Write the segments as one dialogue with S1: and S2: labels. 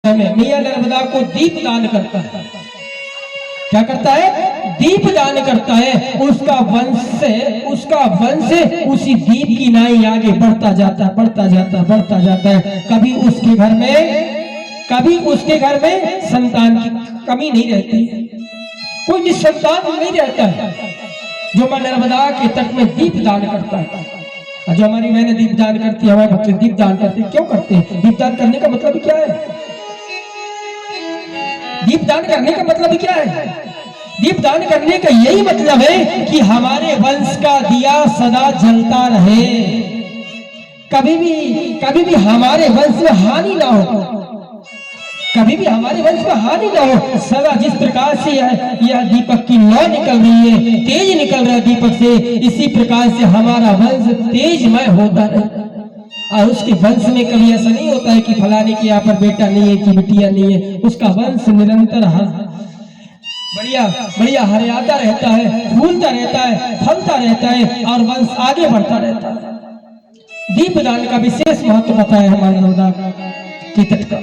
S1: घर में मैया नर्मदा को दीप दान करता है। क्या करता है? दीप दान करता है। उसका वंश उसी दीप की नाई आगे बढ़ता जाता है, बढ़ता जाता है, बढ़ता जाता है। कभी उसके घर में संतान की कमी नहीं रहती, कोई निसंतान नहीं रहता है जो मां नर्मदा के तट में दीप दान करता है। जो हमारी बहनें दीप दान करती है, हमारे बच्चे दीप दान करते हैं, क्यों करते हैं? दीप दान करने का मतलब क्या है? दीप दान करने का मतलब क्या है? दीप दान करने का यही मतलब है कि हमारे वंश का दिया सदा जलता रहे, कभी भी हमारे वंश में हानि ना हो, कभी भी हमारे वंश में हानि ना हो। सदा जिस प्रकार से यह दीपक की लौ निकल रही है, तेज निकल रहा है दीपक से, इसी प्रकार से हमारा वंश तेजमय होता रहे। और उसके वंश में कभी ऐसा नहीं होता है कि फलाने के यहाँ पर बेटा नहीं है, कि बिटिया नहीं है। उसका वंश निरंतर बढ़िया हरियाता रहता है, फूलता रहता है, फलता रहता है और वंश आगे बढ़ता रहता है। दीपदान का विशेष महत्व पता है हमारे नर्मदा के तट का।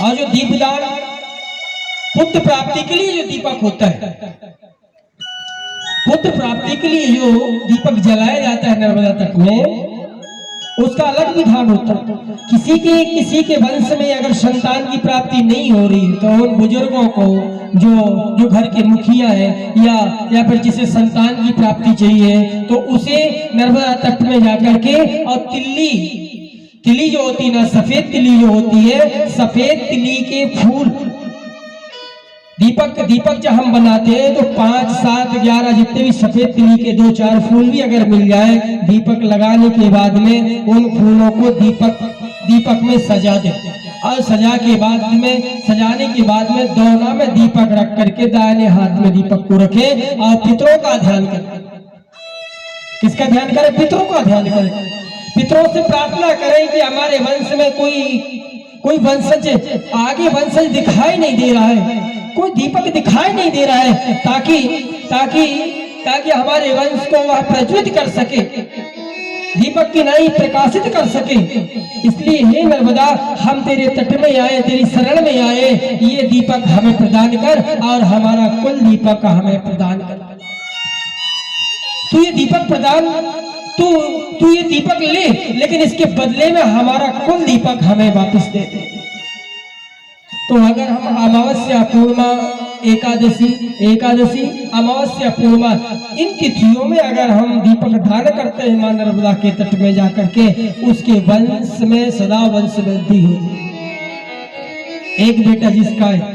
S1: और जो दीपदान पुत्र प्राप्ति के लिए जो दीपक होता है, पुत्र प्राप्ति के लिए जो दीपक जलाया जाता है नर्मदा तट में, उसका अलग विधान होता है। किसी के वंश में अगर संतान की प्राप्ति नहीं हो रही है तो उन बुजुर्गों को, जो घर के मुखिया है या फिर जिसे संतान की प्राप्ति चाहिए, तो उसे नर्मदा तट में जाकर के और तिल्ली जो होती है ना, सफेद तिल्ली जो होती है, सफेद तिल्ली के फूल, दीपक जब हम बनाते हैं तो 5, 7, 11 जितने भी सफेद तिल्ली के 2-4 फूल भी अगर मिल जाए, दीपक लगाने के बाद में उन फूलों को दीपक में सजा देते हैं। और सजाने के बाद में दोना में दीपक रख करके दाहिने हाथ में दीपक को रखे और पितरों का ध्यान करें। किसका ध्यान करें? पितरों का ध्यान करें। पितरों से प्रार्थना करें कि हमारे वंश में कोई वंशज आगे वंशज दिखाई नहीं दे रहा है, कोई दीपक दिखाई नहीं दे रहा है, ताकि हमारे वंश को वह प्रज्वलित कर सके, दीपक की नाई प्रकाशित कर सके। इसलिए हे नर्मदा, हम तेरे तट में आए, तेरी शरण में आए, ये दीपक हमें प्रदान कर और हमारा कुल दीपक हमें प्रदान कर। तू ये दीपक ले, लेकिन इसके बदले में हमारा कुल दीपक हमें वापस दे दे। तो अगर हम अमावस्या, पूर्णिमा, एकादशी, अमावस्या, पूर्णिमा, इन तिथियों में अगर हम दीपक दान करते हैं मां नर्मदा के तट में जाकर के, उसके वंश में सदा वंश वृद्धि होगी। एक बेटा जिसका है